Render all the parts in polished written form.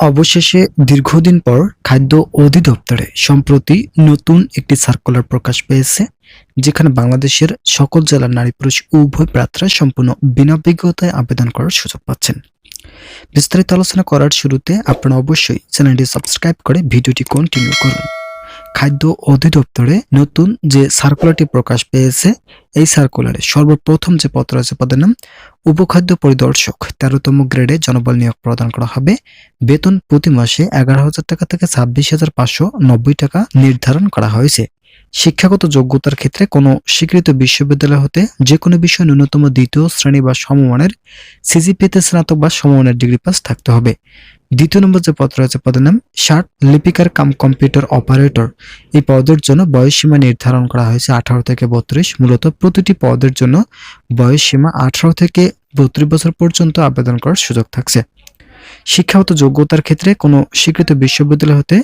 অবশেষে দীর্ঘদিন পর খাদ্য অধিদপ্তরে সম্প্রতি নতুন একটি সার্কুলার প্রকাশ পেয়েছে, যেখানে বাংলাদেশের সকল জেলার নারী পুরুষ উভয় প্রার্থীরা সম্পূর্ণ বিনা বিজ্ঞতায় আবেদন করার সুযোগ পাচ্ছেন। বিস্তারিত আলোচনা করার শুরুতে আপনারা অবশ্যই চ্যানেলটি সাবস্ক্রাইব করে ভিডিওটি কন্টিনিউ করুন। খাদ্য অধিদপ্তরে নতুন যে সার্কুলারটি প্রকাশ পেয়েছে, এই সার্কুলারে সর্বপ্রথম যে পদ রয়েছে পদের নাম উপখাদ্য পরিদর্শক 13তম গ্রেডে জনবল নিয়োগ প্রদান করা হবে। বেতন প্রতি মাসে 11,000 টাকা থেকে 26,590 টাকা নির্ধারণ করা হয়েছে। শিক্ষাগত যোগ্যতার ক্ষেত্রে কোনো স্বীকৃত বিশ্ববিদ্যালয় হতে যে কোনো বিষয় ন্যূনতম দ্বিতীয় শ্রেণী বা সমমানের সিজিপিএতে স্নাতক বা সমমানের ডিগ্রি পাস থাকতে হবে। দ্বিতীয় নম্বর যে পদ রয়েছে পদের নাম ষাট লিপিকার কাম কম্পিউটার অপারেটর। এই পদের জন্য বয়সসীমা নির্ধারণ করা হয়েছে 18 থেকে 32। মূলত প্রতিটি পদের জন্য বয়সসীমা 18 থেকে 32 বছর পর্যন্ত আবেদন করার সুযোগ থাকছে। শিক্ষাগত যোগ্যতার ক্ষেত্রে কোনো স্বীকৃত বিশ্ববিদ্যালয় হতে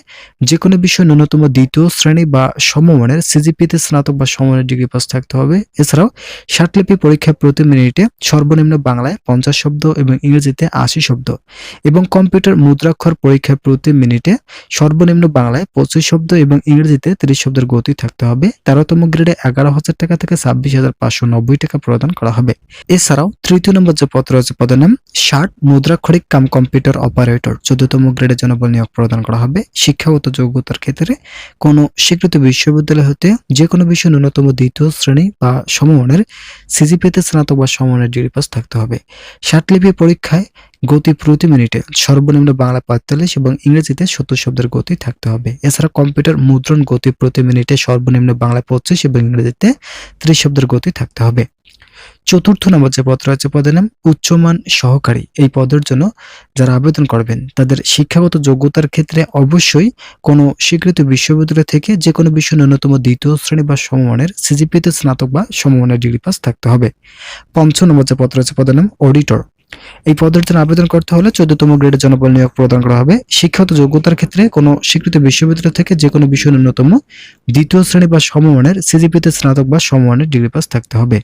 যে কোনো বিষয় ন্যূনতম দ্বিতীয় শ্রেণী বা সমমানের সিজিপিএতে স্নাতক বা সমমানের ডিগ্রি পাস থাকতে হবে। এছাড়াও ষাটলিপি পরীক্ষা প্রতি মিনিটে সর্বনিম্ন বাংলায় 50 শব্দ এবং ইংরেজিতে 80 শব্দ এবং কম্পিউটার মুদ্রাক্ষর পরীক্ষা প্রতি মিনিটে সর্বনিম্ন বাংলায় 25 শব্দ এবং ইংরেজিতে 30 শব্দের গতি থাকতে হবে। 13তম গ্রেডে 11,000 টাকা থেকে 26,590 টাকা প্রদান করা হবে। এছাড়াও তৃতীয় নম্বর যে পদ রয়েছে পদের নাম ষাট মুদ্রাক্ষরিক কাম কম্পিউটার অপারেটর 14তম গ্রেডে জনবল নিয়োগ প্রদান করা হবে। শিক্ষাগত যোগ্যতার ক্ষেত্রে কোনো স্বীকৃত বিশ্ববিদ্যালয় হতে যে কোনো বিষয় ন্যূনতম দ্বিতীয় শ্রেণী বা সমমানের সিজিপিএতে স্নাতক বা সমমানের ডিগ্রি পাস থাকতে হবে। ষাটলিপি পরীক্ষায় গতি প্রতি মিনিটে সর্বনিম্ন বাংলা 45 এবং ইংরেজিতে 70 শব্দের গতি থাকতে হবে। এছাড়া কম্পিউটার মুদ্রণ গতি প্রতি মিনিটে সর্বনিম্ন বাংলা 25 এবং ইংরেজিতে 30 শব্দের গতি থাকতে হবে। চতুর্থ নম্বর যে পদ রয়েছে পদের নাম উচ্চমান সহকারী। এই পদের জন্য যারা আবেদন করবেন তাদের শিক্ষাগত যোগ্যতার ক্ষেত্রে অবশ্যই কোনো স্বীকৃত বিশ্ববিদ্যালয় থেকে যে কোনো বিষয় ন্যূনতম দ্বিতীয় শ্রেণী বা সমমানের সিজিপিএতে স্নাতক বা সমমানের ডিগ্রি পাস থাকতে হবে। পঞ্চম নম্বর যে পদ রয়েছে পদের নাম অডিটর। এই পদের জন্য আবেদন করতে হলে 14তম গ্রেডে জনবল নিয়োগ প্রদান করা হবে। শিক্ষাগত যোগ্যতার ক্ষেত্রে কোনো স্বীকৃত বিশ্ববিদ্যালয় থেকে যে কোনো বিষয় ন্যূনতম দ্বিতীয় শ্রেণী বা সমমানের সিজিপিএতে স্নাতক বা সমমানের ডিগ্রি পাস থাকতে হবে।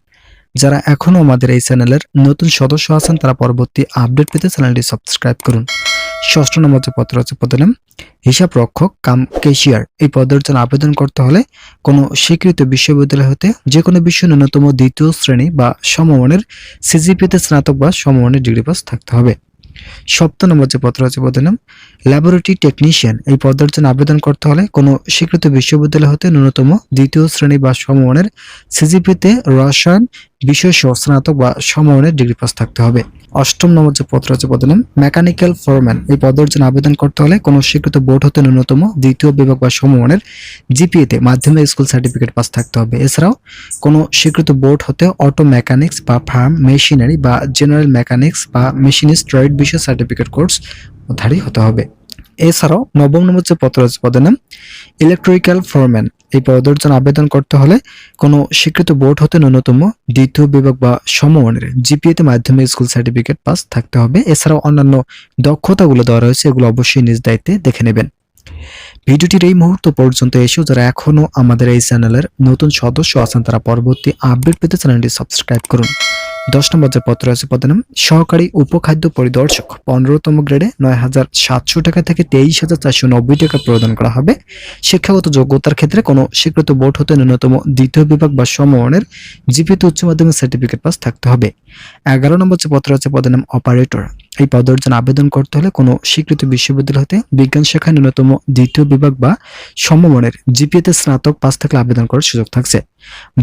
যারা এখনো আমাদের এই চ্যানেলের নতুন সদস্য আছেন তারা পরবর্তী আপডেট পেতে চ্যানেলটি সাবস্ক্রাইব করুন। ষষ্ঠ নম্বর যে পদ রয়েছে পদের নাম হিসাব রক্ষক কাম ক্যাশিয়ার। এই পদের জন্য আবেদন করতে হলে কোনো স্বীকৃত বিশ্ববিদ্যালয় হতে যে কোনো বিষয় ন্যূনতম দ্বিতীয় শ্রেণী বা সমমানের সিজিপিএতে স্নাতক বা সমমানের ডিগ্রি পাস থাকতে হবে। সপ্তম নম্বর যে পদ রয়েছে পদের নাম ল্যাবরেটরি টেকনিশিয়ান। এই পদের জন্য আবেদন করতে হলে কোনো স্বীকৃত বিশ্ববিদ্যালয় হতে ন্যূনতম দ্বিতীয় শ্রেণী বা সমমানের সিজিপিতে রসায়ন বিষয় সহ স্নাতক বা সমমানের ডিগ্রি পাস থাকতে হবে। অষ্টম নম্বর যে পদ রয়েছে পদের নাম মেকানিক্যাল ফোরম্যান। এই পদের জন্য আবেদন করতে হলে কোনো স্বীকৃত বোর্ড হতে ন্যূনতম দ্বিতীয় বিভাগ বা সমমানের জিপিএতে মাধ্যমিক স্কুল সার্টিফিকেট পাস থাকতে হবে। এছাড়াও কোনো স্বীকৃত বোর্ড হতে অটো মেকানিক্স বা ফার্ম মেশিনারি বা জেনারেল মেকানিক্স বা মেশিনিস্ট ট্রেড বিষয় সার্টিফিকেট কোর্স ধারী হতে হবে। এছাড়াও নবম নম্বর যে পদ রয়েছে পদের নাম ইলেকট্রিক্যাল ফোরম্যান। এই পদের জন্য আবেদন করতে হলে কোনো স্বীকৃত বোর্ড হতে ন্যূনতম দ্বিতীয় বিভাগ বা সমমানের জিপিএতে মাধ্যমিক স্কুল সার্টিফিকেট পাস থাকতে হবে। এছাড়াও অন্যান্য দক্ষতাগুলো দেওয়া রয়েছে, এগুলো অবশ্যই নিজ দায়িত্বে দেখে নেবেন। ভিডিওটির এই মুহূর্ত পর্যন্ত এসেও যারা এখনো আমাদের এই চ্যানেলের নতুন সদস্য আছেন তারা পরবর্তী আপডেট পেতে চ্যানেলটি সাবস্ক্রাইব করুন। 10 নম্বর যে পদ রয়েছে পদের নাম সহকারী উপখাদ্য পরিদর্শক 15তম গ্রেডে 9,700 টাকা থেকে 23,490 টাকা প্রদান করা হবে। শিক্ষাগত যোগ্যতার ক্ষেত্রে কোনো স্বীকৃত বোর্ড হতে ন্যূনতম দ্বিতীয় বিভাগ বা সমমানের জিপিএতে উচ্চ মাধ্যমিক সার্টিফিকেট পাস থাকতে হবে। 11 নম্বর যে পদ রয়েছে পদের নাম অপারেটর। এই পদের জন্য আবেদন করতে হলে কোনো স্বীকৃত বিশ্ববিদ্যালয় হতে বিজ্ঞান শাখায় ন্যূনতম দ্বিতীয় বিভাগ বা সমমানের জিপিএতে স্নাতক পাস থাকলে আবেদন করার সুযোগ থাকছে।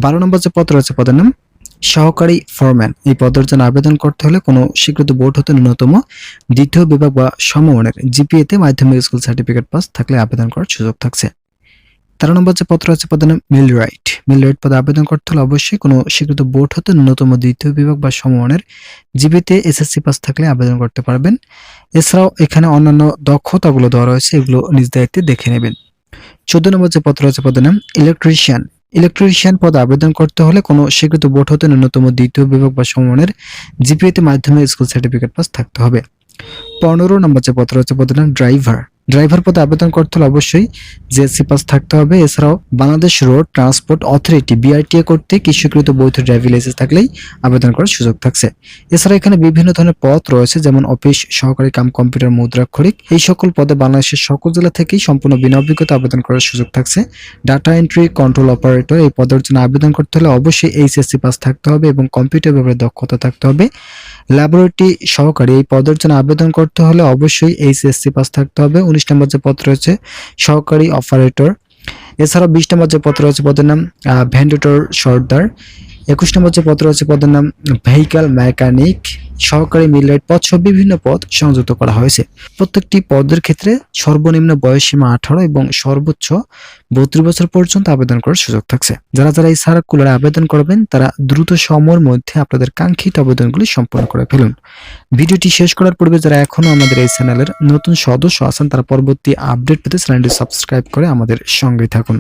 12 নম্বর যে পদ রয়েছে পদের নাম সহকারী ফোরম্যান। এই পদের জন্য আবেদন করতে হলে কোনো স্বীকৃত বোর্ড হতে ন্যূনতম দ্বিতীয় বিভাগ বা সমমানের জিপিএতে মাধ্যমিক স্কুল সার্টিফিকেট পাস থাকলে আবেদন করার সুযোগ থাকছে। 13 নম্বর যে পদ রয়েছে পদের নাম মিলরাইট। মিলরাইট পদে আবেদন করতে হলে অবশ্যই কোনো স্বীকৃত বোর্ড হতে ন্যূনতম দ্বিতীয় বিভাগ বা সমমানের জিপিএতে এসএসসি পাস থাকলে আবেদন করতে পারবেন। এছাড়াও এখানে অন্যান্য দক্ষতাগুলো দেওয়া রয়েছে, এগুলো নিজ দায়িত্বে দেখে নেবেন। 14 নম্বর যে পদ রয়েছে পদের নাম ইলেকট্রিশিয়ান। ইলেকট্রিশিয়ান পদে আবেদন করতে হলে কোনো স্বীকৃত বোর্ড হতে ন্যূনতম দ্বিতীয় বিভাগ বা সমমানের জিপিএতে মাধ্যমিক স্কুল সার্টিফিকেট পাস থাকতে হবে। 15 নম্বর যে পদ রয়েছে পদের নাম ড্রাইভার। ড্রাইভার পদে আবেদন করতে হলে অবশ্যই জেএসসি পাস থাকতে হবে। এছাড়াও Bangladesh road transport authority BRTA কর্তৃক ইস্যুকৃত বৈধ ড্রাইভিং লাইসেন্স থাকলেই আবেদন করার সুযোগ থাকছে। এছাড়া এখানে বিভিন্ন ধরনের পদ রয়েছে, যেমন অফিস সহকারী কাম কম্পিউটার মুদ্রাক্ষরিক। এই সকল পদে বাংলাদেশের সকল জেলা থেকেই সম্পূর্ণ বিনা অভিজ্ঞতা আবেদন করার সুযোগ থাকছে। ডাটা এন্ট্রি কন্ট্রোল অপারেটর এই পদের জন্য আবেদন করতে হলে অবশ্যই এইচএসসি পাস থাকতে হবে এবং কম্পিউটার ব্যাপারে দক্ষতা থাকতে হবে। ল্যাবরেটরি সহকারী এই পদের জন্য আবেদন করতে হলে অবশ্যই এইচএসসি পাস থাকতে হবে। 19 নম্বর যে পদ রয়েছে সহকারী অপারেটর। এছাড়াও 20 নম্বর যে পদ রয়েছে পদের নাম ভেন্ডেটর সর্দার। 21 নম্বর যে পদ রয়েছে পদের নাম ভেহিক্যাল মেকানিক, সহকারী মিলরাইট পদ সহ বিভিন্ন পদ সংযুক্ত করা হয়েছে। প্রত্যেকটি পদের ক্ষেত্রে সর্বনিম্ন বয়সসীমা 18 এবং সর্বোচ্চ 32 বছর পর্যন্ত আবেদন করার সুযোগ থাকছে। যারা যারা এই সার্কুলারে আবেদন করবেন তারা দ্রুত সময়ের মধ্যে আপনাদের কাঙ্ক্ষিত আবেদনগুলি সম্পন্ন করে ফেলুন। ভিডিওটি শেষ করার পূর্বে যারা এখনো আমাদের এই চ্যানেলের নতুন সদস্য আছেন তারা পরবর্তী আপডেট পেতে চ্যানেলটি সাবস্ক্রাইব করে আমাদের সঙ্গেই থাকুন।